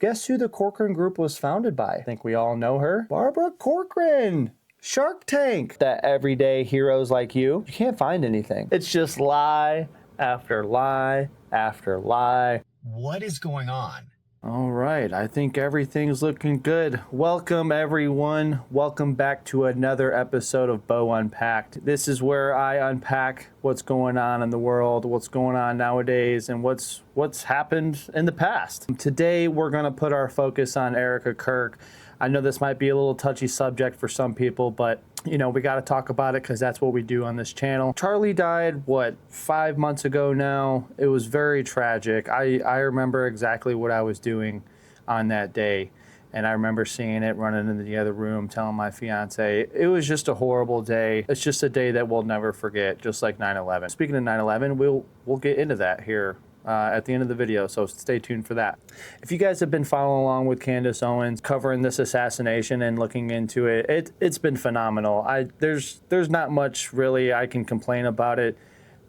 Guess who the Corcoran Group was founded by? I think we all know her. Barbara Corcoran. Shark Tank. That everyday heroes like you can't find anything. It's just lie after lie after lie. What is going on? All right, I think everything's looking good. Welcome, everyone. Welcome back to another episode of Bo Unpacked. This is where I unpack what's going on in the world, what's going on nowadays, and what's happened in the past. Today, we're going to put our focus on Erika Kirk. I know this might be a little touchy subject for some people, but you know, we got to talk about it because that's what we do on this channel. Charlie died, 5 months ago now. It was very tragic. I remember exactly what I was doing on that day. And I remember seeing it, running into the other room, telling my fiance, it was just a horrible day. It's just a day that we'll never forget, just like 9/11. Speaking of 9/11, we'll get into that here at the end of the video, so stay tuned for that. If you guys have been following along with Candace Owens covering this assassination and looking into it, it's been phenomenal. There's not much really I can complain about it.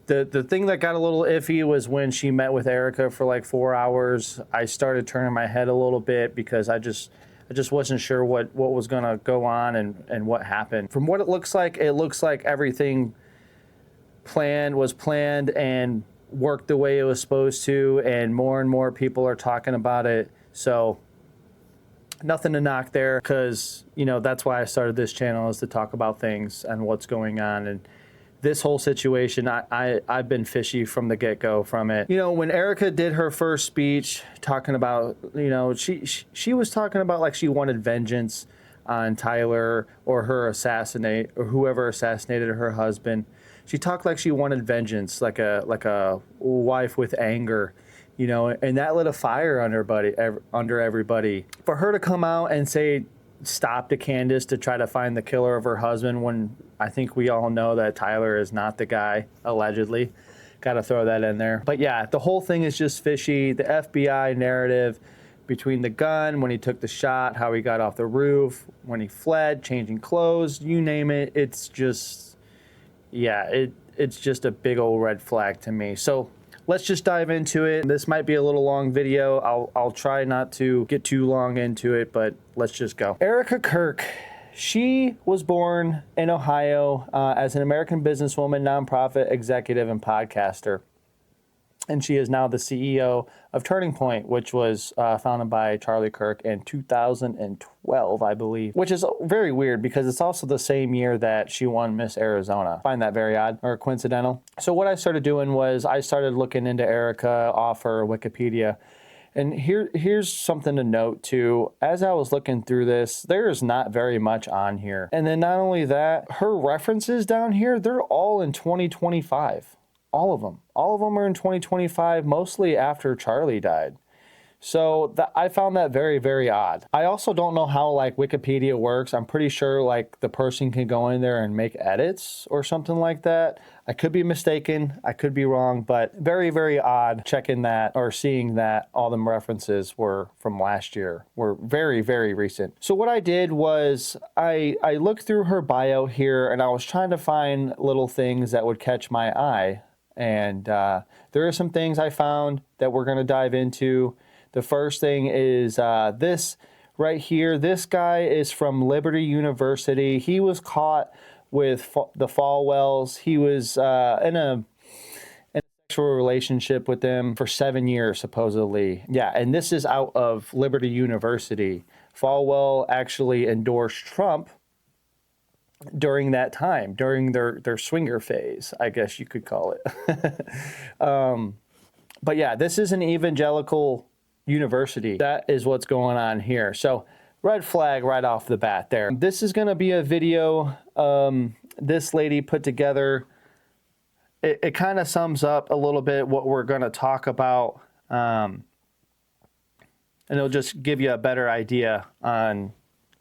The thing that got a little iffy was when she met with Erika for like 4 hours. I started turning my head a little bit because I just wasn't sure what was gonna go on and what happened. From what it looks like everything was planned and worked the way it was supposed to, and more people are talking about it. So nothing to knock there, because you know that's why I started this channel, is to talk about things and what's going on. And this whole situation, I've been fishy from the get-go from it. You know, when Erika did her first speech talking about, you know, she was talking about like she wanted vengeance on Tyler or whoever assassinated her husband. She talked like she wanted vengeance, like a wife with anger, you know, and that lit a fire under everybody. For her to come out and say stop to Candace to try to find the killer of her husband, when I think we all know that Tyler is not the guy, allegedly. Got to throw that in there. But yeah, the whole thing is just fishy. The FBI narrative between the gun, when he took the shot, how he got off the roof, when he fled, changing clothes, you name it, it's just... yeah, it's just a big old red flag to me. So let's just dive into it. This might be a little long video. I'll try not to get too long into it, but let's just go. Erika Kirk, she was born in Ohio as an American businesswoman, nonprofit executive, and podcaster. And she is now the CEO of Turning Point, which was founded by Charlie Kirk in 2012, I believe, which is very weird because it's also the same year that she won Miss Arizona. I find that very odd or coincidental. So what I started doing was I started looking into Erika off her Wikipedia. And here's something to note too. As I was looking through this, there is not very much on here. And then not only that, her references down here, they're all in 2025. All of them. All of them are in 2025, mostly after Charlie died. So I found that very, very odd. I also don't know how like Wikipedia works. I'm pretty sure like the person can go in there and make edits or something like that. I could be mistaken. I could be wrong, but very, very odd checking that or seeing that all them references were from last year, were very, very recent. So what I did was I looked through her bio here and I was trying to find little things that would catch my eye. And there are some things I found that we're going to dive into. The first thing is this right here. This guy is from Liberty University. He was caught with the Falwells. He was in a sexual relationship with them for 7 years, supposedly. Yeah, and this is out of Liberty University. Falwell actually endorsed Trump during that time, during their swinger phase, I guess you could call it. But yeah, this is an evangelical university. That is what's going on here. So red flag right off the bat there. This is going to be a video this lady put together. It kind of sums up a little bit what we're going to talk about. And it'll just give you a better idea on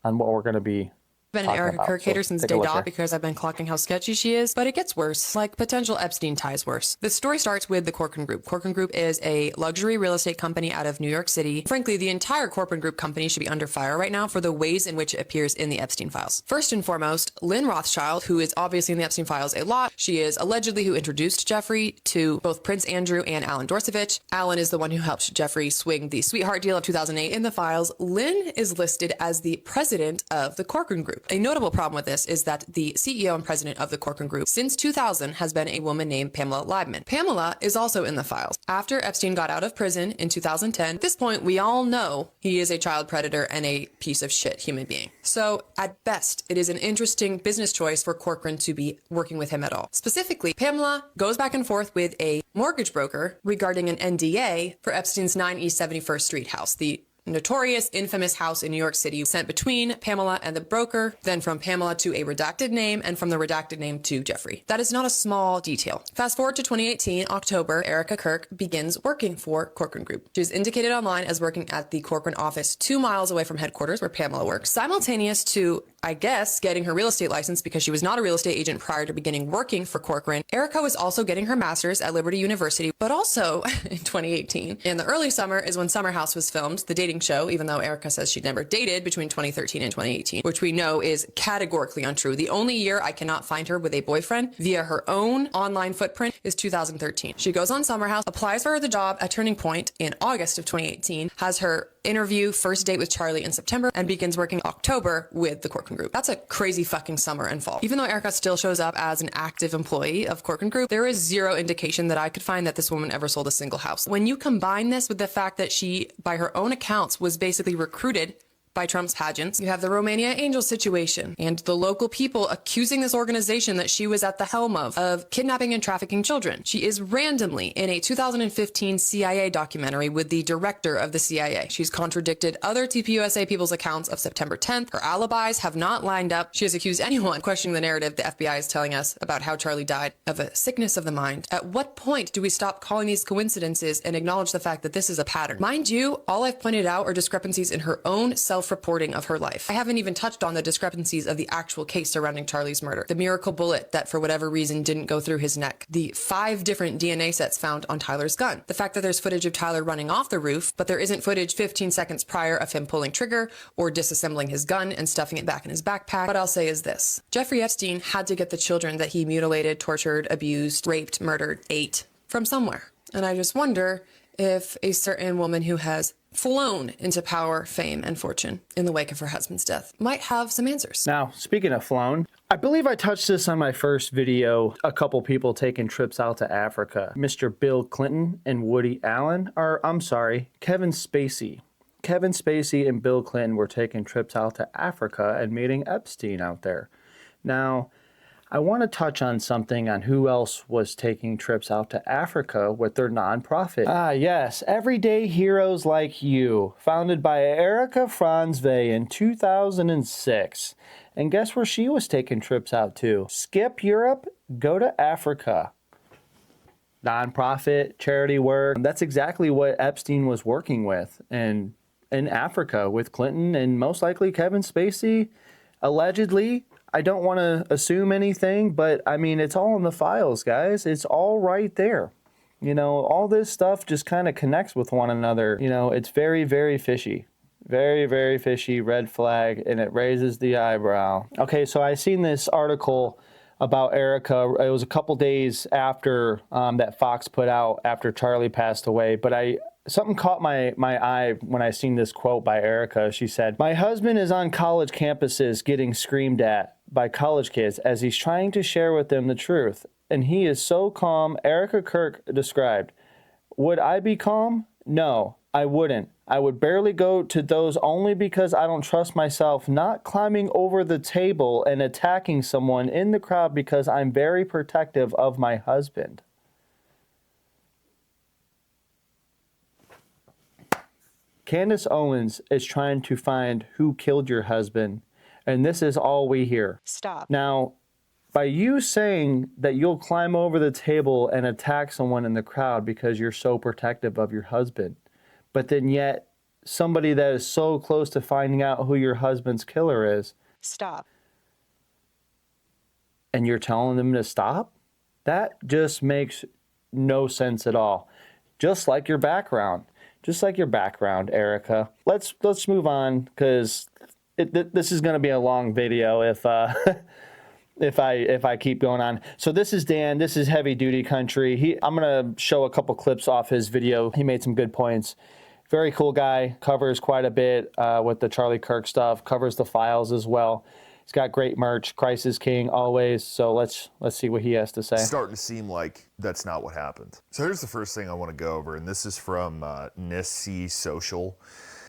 what we're going to be Been an Erika Kirk hater since day dot because I've been clocking how sketchy she is, but it gets worse, like potential Epstein ties worse. The story starts with the Corcoran Group. Corcoran Group is a luxury real estate company out of New York City. Frankly, the entire Corcoran Group company should be under fire right now for the ways in which it appears in the Epstein files. First and foremost, Lynn Rothschild, who is obviously in the Epstein files a lot. She is allegedly who introduced Jeffrey to both Prince Andrew and Alan Dorsovich. Alan is the one who helped Jeffrey swing the sweetheart deal of 2008 in the files. Lynn is listed as the president of the Corcoran Group. A notable problem with this is that the CEO and president of the Corcoran Group since 2000 has been a woman named Pamela Leibman. Pamela is also in the files. After Epstein got out of prison in 2010, at this point, we all know he is a child predator and a piece of shit human being. So at best, it is an interesting business choice for Corcoran to be working with him at all. Specifically, Pamela goes back and forth with a mortgage broker regarding an NDA for Epstein's 9 East 71st Street house, the notorious, infamous house in New York City, sent between Pamela and the broker, then from Pamela to a redacted name, and from the redacted name to Jeffrey. That is not a small detail. Fast forward to 2018, October, Erika Kirk begins working for Corcoran Group. She is indicated online as working at the Corcoran office 2 miles away from headquarters where Pamela works. Simultaneous to, I guess, getting her real estate license because she was not a real estate agent prior to beginning working for Corcoran, Erika was also getting her master's at Liberty University, but also in 2018. In the early summer is when Summer House was filmed, the dating show, even though Erika says she'd never dated between 2013 and 2018, which we know is categorically untrue. The only year I cannot find her with a boyfriend via her own online footprint is 2013. She goes on Summer House, applies for the job at Turning Point in August of 2018, has her interview, first date with Charlie in September, and begins working October with the Corcoran Group. That's a crazy fucking summer and fall. Even though Erika still shows up as an active employee of Corcoran Group, there is zero indication that I could find that this woman ever sold a single house. When you combine this with the fact that she, by her own accounts, was basically recruited by Trump's pageants, you have the Romania Angel situation and the local people accusing this organization that she was at the helm of kidnapping and trafficking children. She is randomly in a 2015 CIA documentary with the director of the CIA. She's contradicted other TPUSA people's accounts of September 10th. Her alibis have not lined up. She has accused anyone questioning the narrative the FBI is telling us about how Charlie died of a sickness of the mind. At what point do we stop calling these coincidences and acknowledge the fact that this is a pattern? Mind you, all I've pointed out are discrepancies in her own self-reporting of her life. I haven't even touched on the discrepancies of the actual case surrounding Charlie's murder. The miracle bullet that for whatever reason didn't go through his neck. The 5 different DNA sets found on Tyler's gun. The fact that there's footage of Tyler running off the roof, but there isn't footage 15 seconds prior of him pulling trigger or disassembling his gun and stuffing it back in his backpack. What I'll say is this. Jeffrey Epstein had to get the children that he mutilated, tortured, abused, raped, murdered, ate from somewhere. And I just wonder if a certain woman who has flown into power, fame, and fortune in the wake of her husband's death might have some answers. Now, speaking of flown, I believe I touched this on my first video, a couple people taking trips out to Africa. Mr. Bill Clinton and Woody Allen, or I'm sorry, Kevin Spacey. Kevin Spacey and Bill Clinton were taking trips out to Africa and meeting Epstein out there. Now, I want to touch on something on who else was taking trips out to Africa with their nonprofit. Ah, yes, Everyday Heroes Like You, founded by Erika Franzwe in 2006. And guess where she was taking trips out to? Skip Europe, go to Africa. Nonprofit, charity work. That's exactly what Epstein was working with in Africa with Clinton and most likely Kevin Spacey, allegedly. I don't want to assume anything, but I mean, it's all in the files, guys. It's all right there. You know, all this stuff just kind of connects with one another. You know, it's very, very fishy. Very, very fishy, red flag, and it raises the eyebrow. Okay, so I seen this article about Erika. It was a couple days after that Fox put out after Charlie passed away, but something caught my eye when I seen this quote by Erika. She said, "My husband is on college campuses getting screamed at by college kids as he's trying to share with them the truth. And he is so calm." Erika Kirk described, "Would I be calm? No, I wouldn't. I would barely go to those only because I don't trust myself, not climbing over the table and attacking someone in the crowd because I'm very protective of my husband." Candace Owens is trying to find who killed your husband, and this is all we hear. Stop. Now, by you saying that you'll climb over the table and attack someone in the crowd because you're so protective of your husband, but then yet somebody that is so close to finding out who your husband's killer is. Stop. and you're telling them to stop? That just makes no sense at all. Just like your background. Just like your background, Erika. Let's move on, because this is going to be a long video if if I keep going on. So this is Dan. This is Heavy Duty Country. I'm going to show a couple clips off his video. He made some good points. Very cool guy. Covers quite a bit with the Charlie Kirk stuff. Covers the files as well. He's got great merch. Christ is King always. So let's see what he has to say. It's starting to seem like that's not what happened. So here's the first thing I want to go over, and this is from Nissi Social.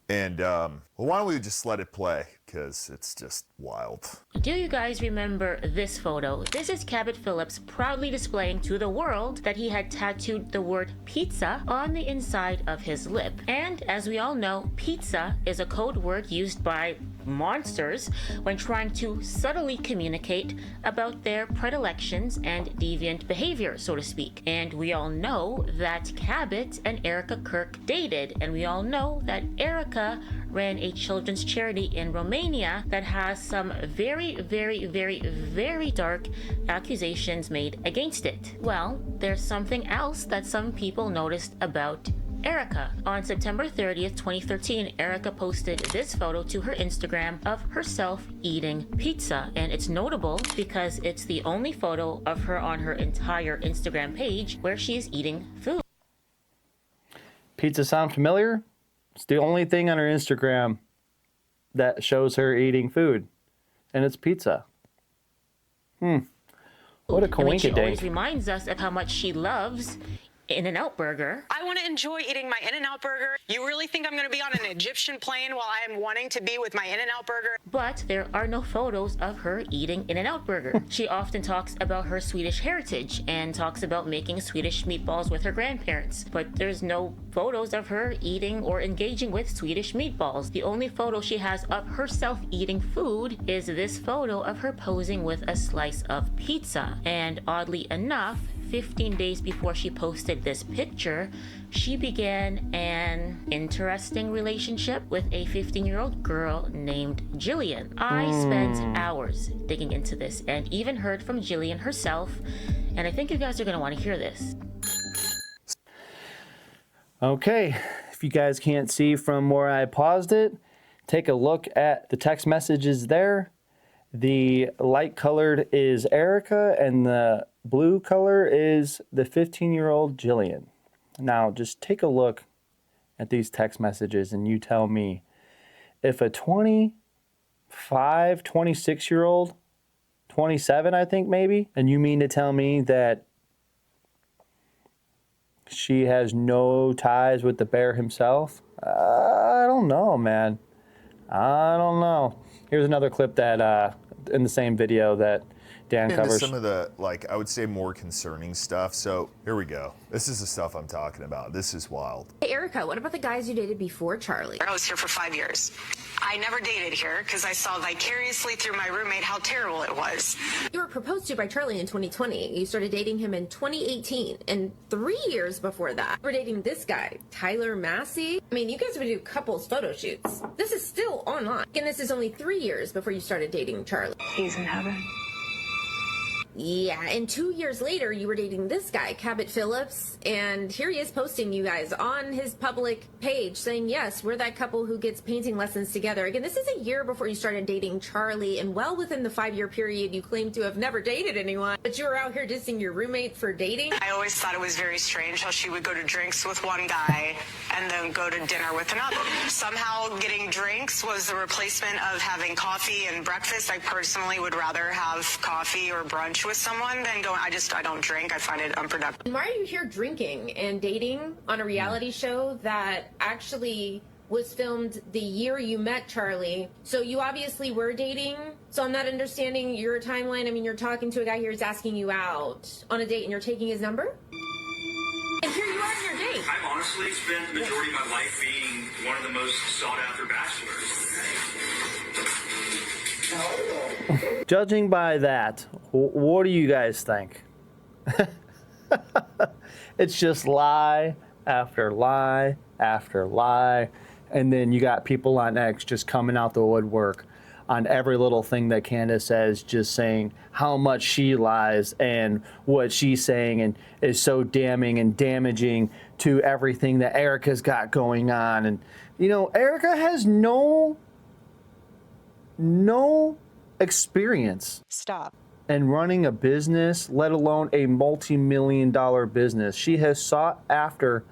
And well, why don't we just let it play, because it's just wild. Do you guys remember this photo? This is Cabot Phillips proudly displaying to the world that he had tattooed the word pizza on the inside of his lip. And as we all know, pizza is a code word used by monsters when trying to subtly communicate about their predilections and deviant behavior, so to speak. And we all know that Cabot and Erika Kirk dated, and we all know that Erika ran a children's charity in Romania that has some very, very, very, very dark accusations made against it. Well, there's something else that some people noticed about Erika. On September 30th, 2013, Erika posted this photo to her Instagram of herself eating pizza. And it's notable because it's the only photo of her on her entire Instagram page where she is eating food. Pizza sound familiar? It's the only thing on her Instagram that shows her eating food. And it's pizza. What a coinkydink. She always reminds us of how much she loves In-N-Out Burger. I want to enjoy eating my In-N-Out Burger. You really think I'm going to be on an Egyptian plane while I am wanting to be with my In-N-Out Burger? But there are no photos of her eating In-N-Out Burger. She often talks about her Swedish heritage and talks about making Swedish meatballs with her grandparents. But there's no photos of her eating or engaging with Swedish meatballs. The only photo she has of herself eating food is this photo of her posing with a slice of pizza. And oddly enough, 15 days before she posted this picture, she began an interesting relationship with a 15-year-old girl named Jillian. I spent hours digging into this and even heard from Jillian herself, and I think you guys are going to want to hear this. Okay, if you guys can't see from where I paused it, take a look at the text messages there. The light colored is Erika, and the blue color is the 15-year-old Jillian. Now, just take a look at these text messages and you tell me if a 25, 26-year-old, 27, I think maybe, and you mean to tell me that she has no ties with the bear himself? I don't know, man. I don't know. Here's another clip that in the same video that Dan covers. Some of the, like, I would say more concerning stuff. So here we go. This is the stuff I'm talking about. This is wild. Hey, Erika, what about the guys you dated before Charlie? I was here for 5 years. I never dated here because I saw vicariously through my roommate how terrible it was. You were proposed to by Charlie in 2020. You started dating him in 2018. And 3 years before that, you were dating this guy, Tyler Massey. I mean, you guys would do couples photo shoots. This is still online. And this is only 3 years before you started dating Charlie. He's in heaven. Yeah, and 2 years later, you were dating this guy, Cabot Phillips, and here he is posting you guys on his public page saying, yes, we're that couple who gets painting lessons together. Again, this is a year before you started dating Charlie, and well within the 5-year period, you claim to have never dated anyone, but you were out here dissing your roommate for dating? I always thought it was very strange how she would go to drinks with one guy and then go to dinner with another. Somehow getting drinks was the replacement of having coffee and breakfast. I personally would rather have coffee or brunch with someone than going, I don't drink. I find it unproductive. And why are you here drinking and dating on a reality show that actually was filmed the year you met Charlie? So you obviously were dating. So I'm not understanding your timeline. I mean, you're talking to a guy here who's asking you out on a date and you're taking his number? And here you are on your date. I've honestly spent the majority of my life being one of the most sought after bachelors. Judging by that, what do you guys think? It's just lie after lie after lie. And then you got people on X just coming out the woodwork. on every little thing that Candace says, just saying how much she lies and what she's saying and is so damning and damaging to everything that Erika's got going on. And, you know, Erika has no experience. Stop. And running a business, let alone a multi-million-dollar business. She has sought after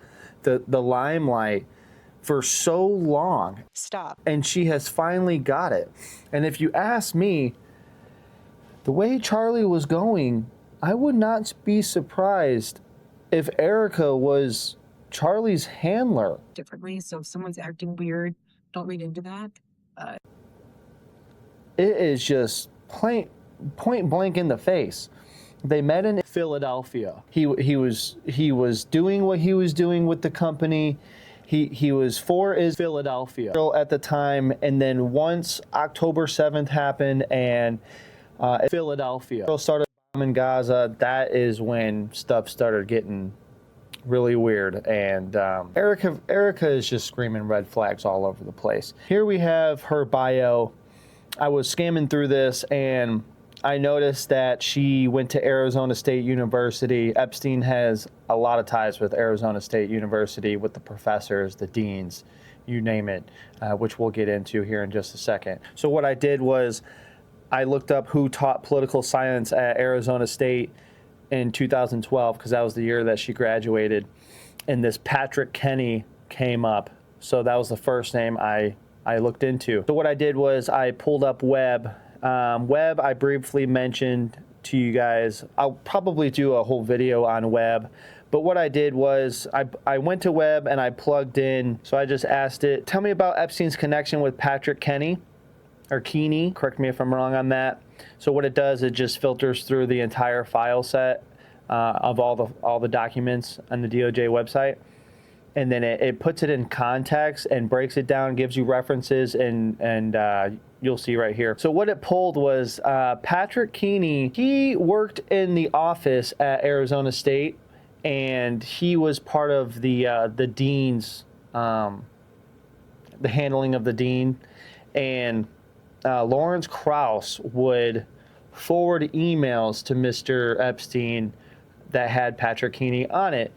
the limelight for so long. Stop. And she has finally got it. And if you ask me, the way Charlie was going, I would not be surprised if Erika was Charlie's handler. Differently, so if someone's acting weird, don't read into that. It is just point blank in the face. They met in Philadelphia. He was doing what he was doing with the company. He was for Philadelphia at the time, and then once October 7th happened and Philadelphia started bombing Gaza, that is when stuff started getting really weird. And Erika is just screaming red flags all over the place. Here we have her bio. I was scamming through this and I noticed that she went to Arizona State University. Epstein has a lot of ties with Arizona State University, with the professors, the deans, you name it, which we'll get into here in just a second. So what I did was I looked up who taught political science at Arizona State in 2012, because that was the year that she graduated, and this Patrick Kenny came up. So that was the first name I looked into. So what I did was I pulled up Webb. Webb, I briefly mentioned to you guys. I'll probably do a whole video on Webb. But what I did was I went to Webb and I plugged in. So I just asked it, tell me about Epstein's connection with Patrick Kenny, or Keeney. Correct me if I'm wrong on that. So what it does, it just filters through the entire file set of all the documents on the DOJ website. And then it puts it in context and breaks it down, gives you references, and you'll see right here. So what it pulled was Patrick Keeney. He worked in the office at Arizona State, and he was part of the dean's, the handling of the dean. And Lawrence Krauss would forward emails to Mr. Epstein that had Patrick Keeney on it.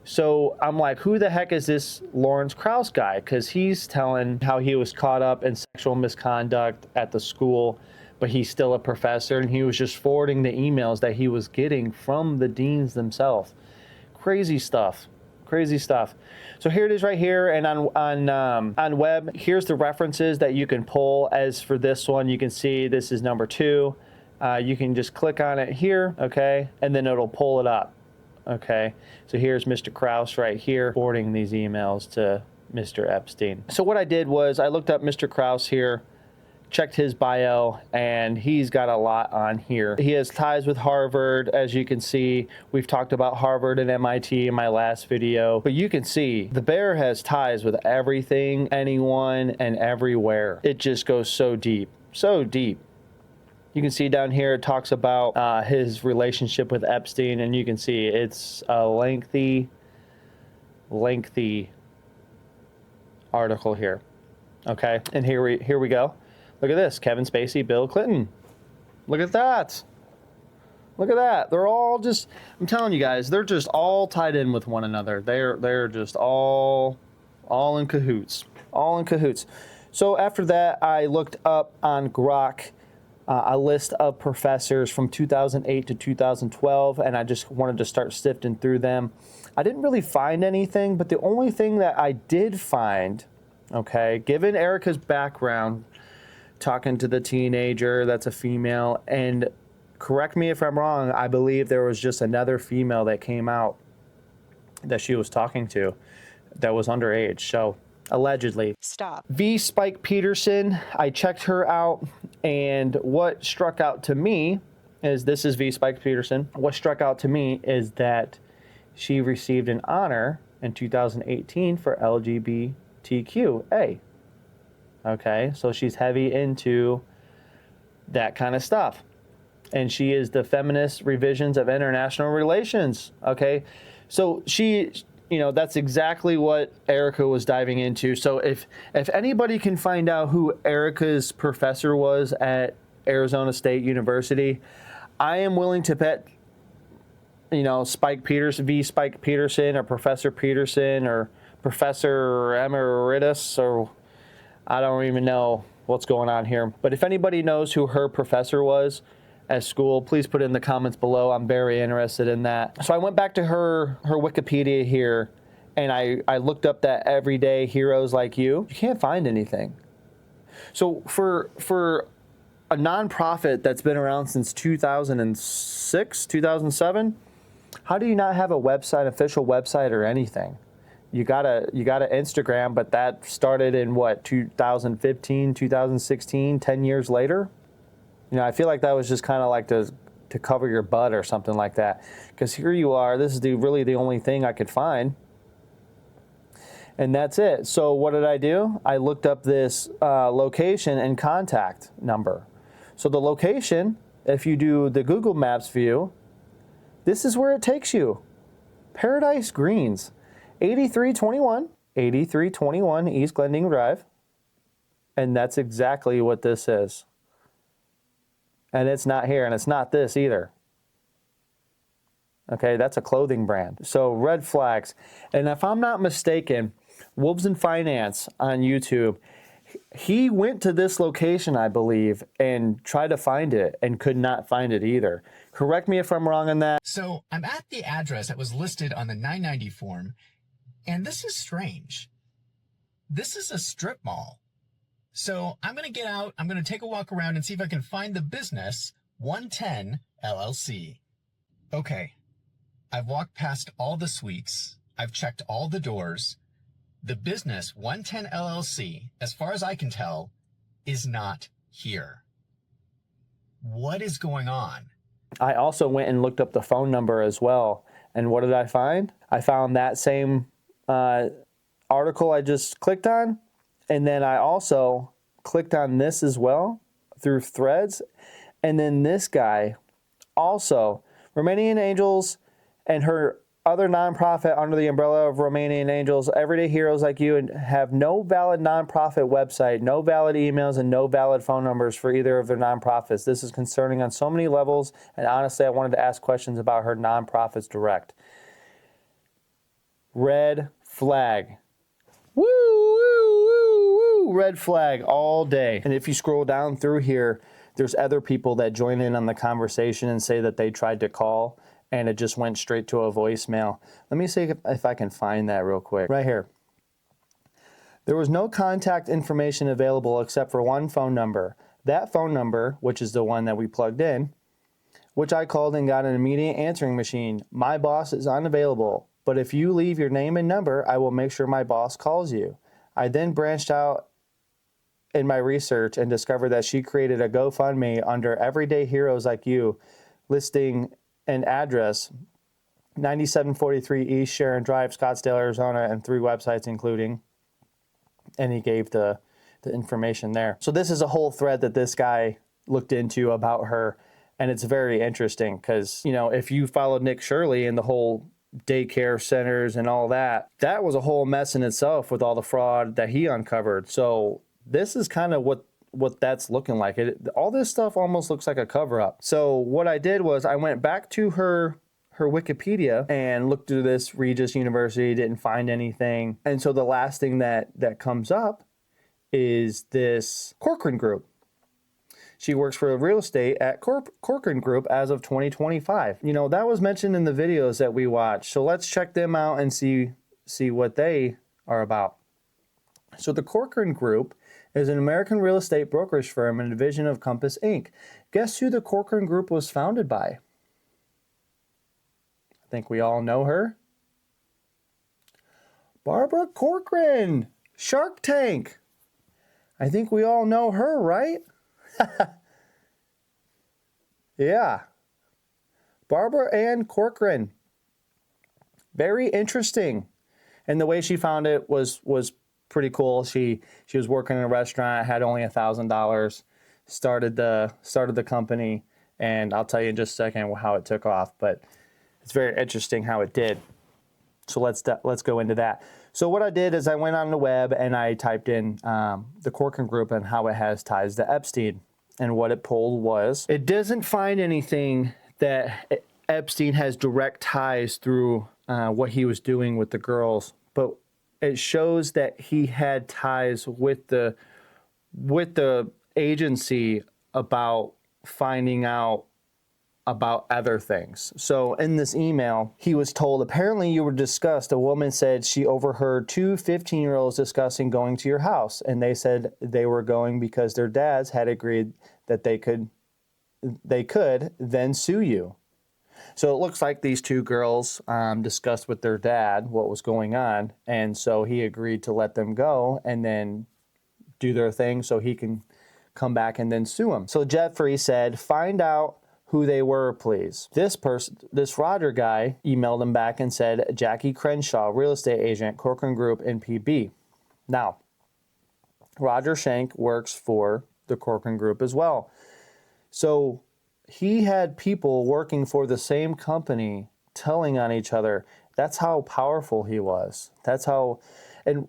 So I'm like, who the heck is this Lawrence Krauss guy? Because he's telling how he was caught up in sexual misconduct at the school, but he's still a professor, and he was just forwarding the emails that he was getting from the deans themselves. Crazy stuff. Crazy stuff. So here it is right here, and on Webb, here's the references that you can pull. As for this one, you can see this is number 2. You can just click on it here, okay, and then it'll pull it up. Okay, so here's Mr. Krauss right here forwarding these emails to Mr. Epstein. So what I did was I looked up Mr. Krauss here, checked his bio, and he's got a lot on here. He has ties with Harvard, as you can see. We've talked about Harvard and MIT in my last video, but you can see the bear has ties with everything, anyone, and everywhere. It just goes so deep, so deep. You can see down here it talks about his relationship with Epstein, and you can see it's a lengthy article here. Okay, and here we go. Look at this: Kevin Spacey, Bill Clinton. Look at that. Look at that. They're all just, I'm telling you guys, they're just all tied in with one another. They're just all in cahoots. All in cahoots. So after that, I looked up on Grok a list of professors from 2008 to 2012, and I just wanted to start sifting through them. I didn't really find anything, but the only thing that I did find, okay, given Erika's background, talking to the teenager that's a female, and correct me if I'm wrong, I believe there was just another female that came out that she was talking to that was underage, so allegedly. Stop. V. Spike Peterson, I checked her out, and what struck out to me is, this is V. Spike Peterson. What struck out to me is that she received an honor in 2018 for LGBTQA. Okay, so she's heavy into that kind of stuff. And she is the feminist revisions of international relations. Okay, so she that's exactly what Erika was diving into. So if anybody can find out who Erika's professor was at Arizona State University, I am willing to bet, Spike Peterson or Professor Peterson or Professor Emeritus, or I don't even know what's going on here. But if anybody knows who her professor was at school, please put it in the comments below. I'm very interested in that. So I went back to her Wikipedia here, and I looked up that everyday heroes like you. You can't find anything. So for a nonprofit that's been around since 2006, 2007, how do you not have a website, official website or anything? You got a Instagram, but that started in what, 2015, 2016, 10 years later? I feel like that was just kind of like to cover your butt or something like that. Because here you are, this is really the only thing I could find. And that's it. So what did I do? I looked up this location and contact number. So the location, if you do the Google Maps view, this is where it takes you. Paradise Greens, 8321 East Glendale Drive. And that's exactly what this is. And it's not here, and it's not this either. Okay, that's a clothing brand. So red flags. And if I'm not mistaken, Wolves in Finance on YouTube, he went to this location, I believe, and tried to find it and could not find it either. Correct me if I'm wrong on that. So I'm at the address that was listed on the 990 form, and this is strange. This is a strip mall. So I'm going to get out, I'm going to take a walk around and see if I can find the business 110 LLC. Okay, I've walked past all the suites. I've checked all the doors. The business 110 LLC, as far as I can tell, is not here. What is going on? I also went and looked up the phone number as well. And what did I find? I found that same article I just clicked on. And then I also clicked on this as well through Threads. And then this guy also, Romanian Angels and her other nonprofit under the umbrella of Romanian Angels, everyday heroes like you, and have no valid nonprofit website, no valid emails, and no valid phone numbers for either of their nonprofits. This is concerning on so many levels. And honestly, I wanted to ask questions about her nonprofits direct. Red flag. Woo, woo, woo, woo, red flag all day. And if you scroll down through here, there's other people that join in on the conversation and say that they tried to call and it just went straight to a voicemail. Let me see if I can find that real quick. Right here. There was no contact information available except for one phone number. That phone number, which is the one that we plugged in, which I called and got an immediate answering machine. My boss is unavailable, but if you leave your name and number, I will make sure my boss calls you. I then branched out in my research and discovered that she created a GoFundMe under Everyday Heroes Like You, listing an address, 9743 East Sharon Drive, Scottsdale, Arizona, and 3 websites including, and he gave the information there. So this is a whole thread that this guy looked into about her, and it's very interesting because, if you followed Nick Shirley and the whole daycare centers and all that, that was a whole mess in itself with all the fraud that he uncovered. So this is kind of what that's looking like. All this stuff almost looks like a cover-up. So what I did was I went back to her Wikipedia and looked through this Regis University, didn't find anything. And so the last thing that comes up is this Corcoran Group. She works for real estate at Corcoran Group as of 2025. That was mentioned in the videos that we watched. So let's check them out and see what they are about. So the Corcoran Group is an American real estate brokerage firm and a division of Compass Inc. Guess who the Corcoran Group was founded by? I think we all know her. Barbara Corcoran, Shark Tank. I think we all know her, right? Yeah. Barbara Ann Corcoran. Very interesting. And the way she found it was pretty cool. She was working in a restaurant, had only $1,000, started the company, and I'll tell you in just a second how it took off, but it's very interesting how it did. So let's go into that. So what I did is I went on the web and I typed in the Corcoran Group and how it has ties to Epstein. And what it pulled was, it doesn't find anything that Epstein has direct ties through what he was doing with the girls, but it shows that he had ties with the agency about finding out about other things. So in this email, he was told, apparently you were discussed. A woman said she overheard two 15-year-olds discussing going to your house. And they said they were going because their dads had agreed that they could then sue you. So it looks like these two girls discussed with their dad what was going on. And so he agreed to let them go and then do their thing so he can come back and then sue them. So Jeffrey said, find out who they were, please. This Roger guy emailed him back and said, Jackie Crenshaw, real estate agent, Corcoran Group, NPB. Now, Roger Schenck works for the Corcoran Group as well. So he had people working for the same company telling on each other. That's how powerful he was. That's how, and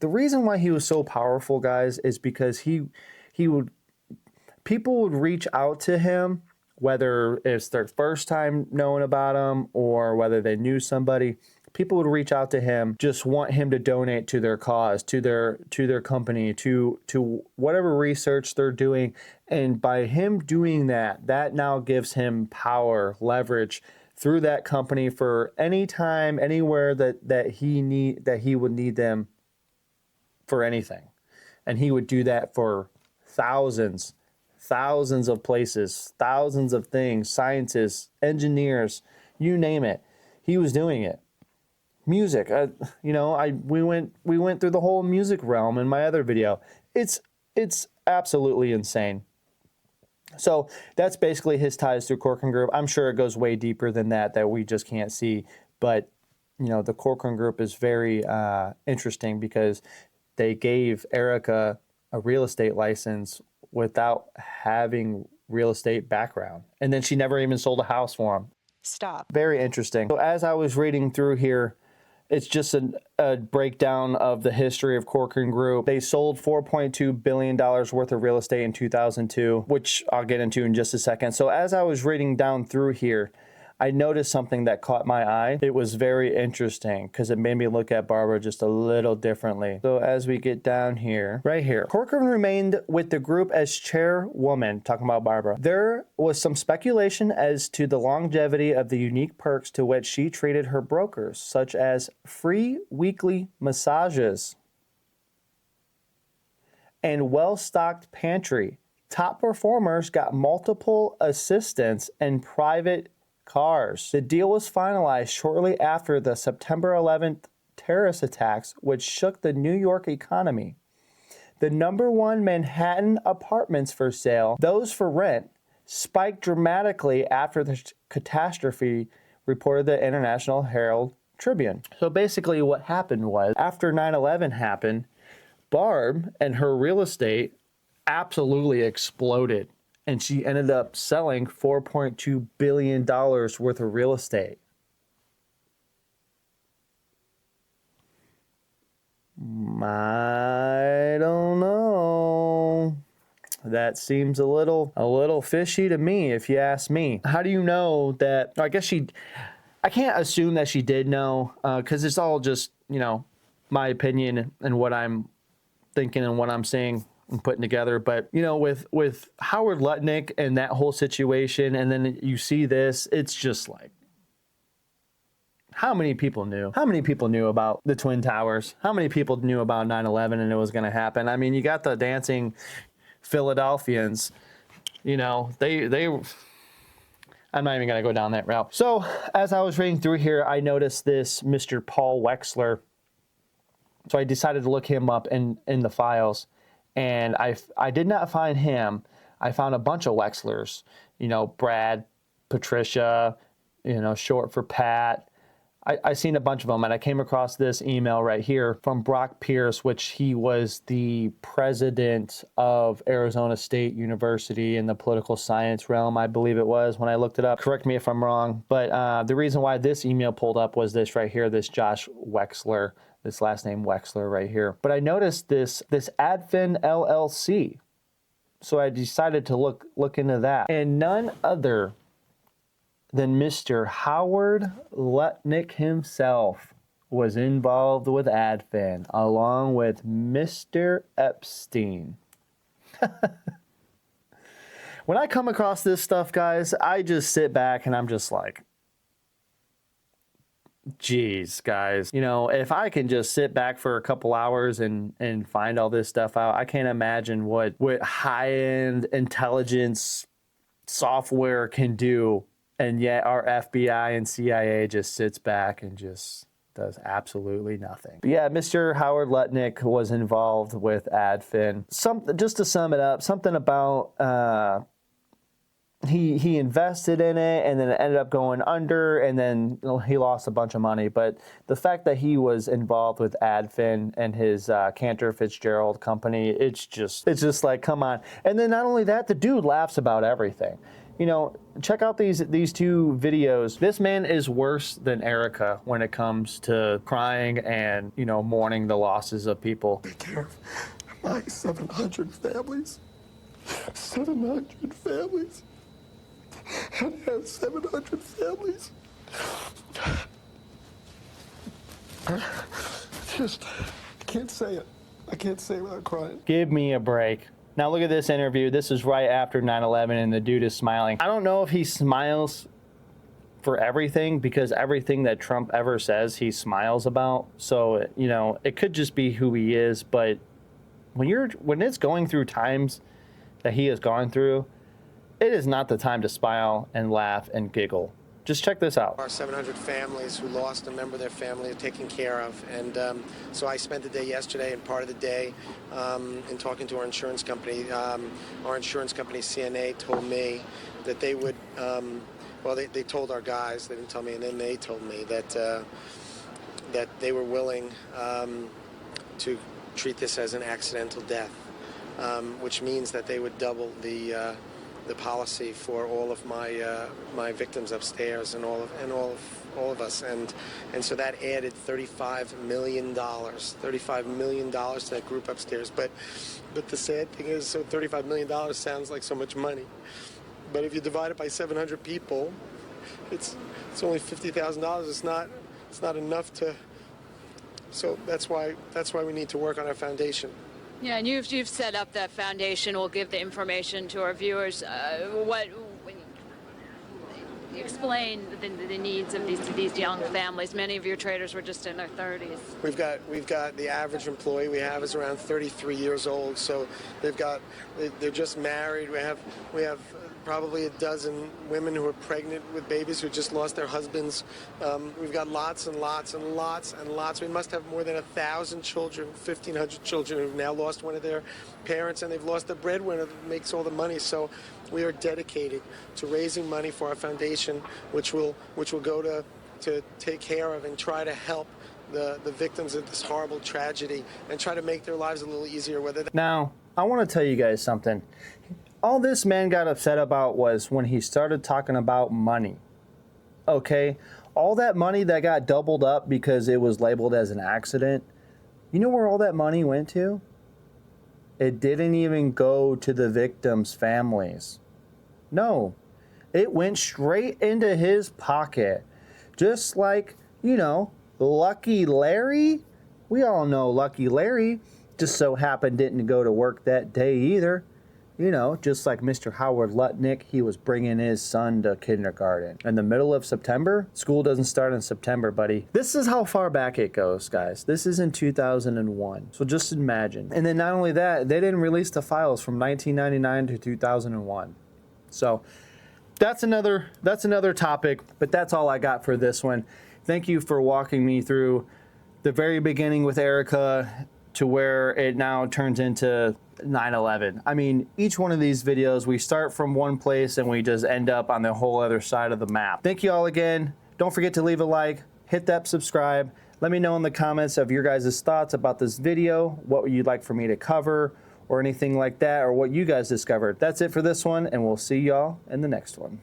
the reason why he was so powerful, guys, is because people would reach out to him, whether it's their first time knowing about him or whether they knew somebody. People would reach out to him, just want him to donate to their cause, to their company, to whatever research they're doing. And by him doing that, that now gives him power, leverage through that company for any time, anywhere that he would need them for anything. And he would do that for thousands of places, thousands of things, scientists, engineers, you name it. He was doing it. Music, we went through the whole music realm in my other video. It's absolutely insane. So that's basically his ties through Corcoran Group. I'm sure it goes way deeper than that we just can't see. But the Corcoran Group is very interesting because they gave Erika a real estate license without having real estate background. And then she never even sold a house for him. Stop. Very interesting. So as I was reading through here, it's just a breakdown of the history of Corcoran Group. They sold $4.2 billion worth of real estate in 2002, which I'll get into in just a second. So as I was reading down through here, I noticed something that caught my eye. It was very interesting because it made me look at Barbara just a little differently. So as we get down here, right here, Corcoran remained with the group as chairwoman, talking about Barbara. There was some speculation as to the longevity of the unique perks to which she treated her brokers, such as free weekly massages and well-stocked pantry. Top performers got multiple assistants and private cars. The deal was finalized shortly after the September 11th terrorist attacks, which shook the New York economy. The #1 Manhattan apartments for sale, those for rent, spiked dramatically after the catastrophe, reported the International Herald Tribune. So basically what happened was, after 9/11 happened, Barb and her real estate absolutely exploded. And she ended up selling $4.2 billion worth of real estate. I don't know. That seems a little fishy to me, if you ask me. How do you know that? I guess I can't assume that she did know, because it's all just, my opinion and what I'm thinking and what I'm seeing and putting together. But with Howard Lutnick and that whole situation, and then you see this, it's just like, how many people knew? How many people knew about the Twin Towers? How many people knew about 9/11 and it was going to happen? I mean, you got the dancing Philadelphians, they I'm not even going to go down that route. So as I was reading through here, I noticed this Mr. Paul Wexler. So I decided to look him up in the files. And I did not find him. I found a bunch of Wexlers, Brad, Patricia, short for Pat. I seen a bunch of them, and I came across this email right here from Brock Pierce, which he was the president of Arizona State University in the political science realm, I believe it was when I looked it up. Correct me if I'm wrong, but the reason why this email pulled up was this right here, this Josh Wexler, this last name Wexler right here. But I noticed this Adfin LLC, so I decided to look into that, and none other than Mr. Howard Lutnick himself was involved with Adfin, along with Mr. Epstein. When I come across this stuff, guys, I just sit back and I'm just like, geez, guys, you know, if I can just sit back for a couple hours and find all this stuff out, I can't imagine what high-end intelligence software can do. And yet our FBI and CIA just sits back and just does absolutely nothing. But yeah, Mr. Howard Lutnick was involved with Adfin. Just to sum it up, something about he invested in it, and then it ended up going under, and then he lost a bunch of money. But the fact that he was involved with Adfin and his Cantor Fitzgerald company, it's just like, come on. And then not only that, the dude laughs about everything. You know, check out these two videos. This man is worse than Erika when it comes to crying and, you know, mourning the losses of people. Take care of my 700 families. 700 families. I have 700 families. I can't say it. I can't say it without crying. Give me a break. Now look at this interview. This is right after 9/11, and the dude is smiling. I don't know if he smiles for everything, because everything that Trump ever says, he smiles about. So, you know, it could just be who he is. But when it's going through times that he has gone through, it is not the time to smile and laugh and giggle. Just check this out. Our 700 families who lost a member of their family are taken care of. And so I spent the day yesterday and part of the day in talking to our insurance company. Our insurance company, CNA, told me that they would, they told our guys, they didn't tell me, and then they told me that they were willing to treat this as an accidental death, which means that they would double the policy for all of my victims upstairs and all of us, and so that added $35 million to that group upstairs. But the sad thing is, so $35 million sounds like so much money, but if you divide it by 700 people, it's only $50,000. It's not enough to. So that's why we need to work on our foundation. Yeah, and you've set up that foundation. We'll give the information to our viewers. Explain the needs of these young families. Many of your traders were just in their 30s. We've got the average employee we have is around 33 years old. So they're just married. We have probably a dozen women who are pregnant with babies who just lost their husbands. We've got lots and lots and lots and lots. We must have more than 1,000 children, 1,500 children who've now lost one of their parents, and they've lost the breadwinner that makes all the money. So we are dedicated to raising money for our foundation, which will go to take care of and try to help the victims of this horrible tragedy and try to make their lives a little easier. Now, I want to tell you guys something. All this man got upset about was when he started talking about money. Okay? All that money that got doubled up because it was labeled as an accident, you know where all that money went to? It didn't even go to the victims' families. No. It went straight into his pocket. Just like, you know, Lucky Larry. We all know Lucky Larry just so happened didn't go to work that day either. You know, just like Mr. Howard Lutnick, he was bringing his son to kindergarten. In the middle of September, school doesn't start in September, buddy. This is how far back it goes, guys. This is in 2001. So just imagine. And then not only that, they didn't release the files from 1999 to 2001. So that's another topic, but that's all I got for this one. Thank you for walking me through the very beginning with Erika to where it now turns into 9/11. I mean, each one of these videos, we start from one place and we just end up on the whole other side of the map. Thank you all again. Don't forget to leave a like, hit that subscribe. Let me know in the comments of your guys' thoughts about this video, what you'd like for me to cover, or anything like that, or what you guys discovered. That's it for this one, and we'll see y'all in the next one.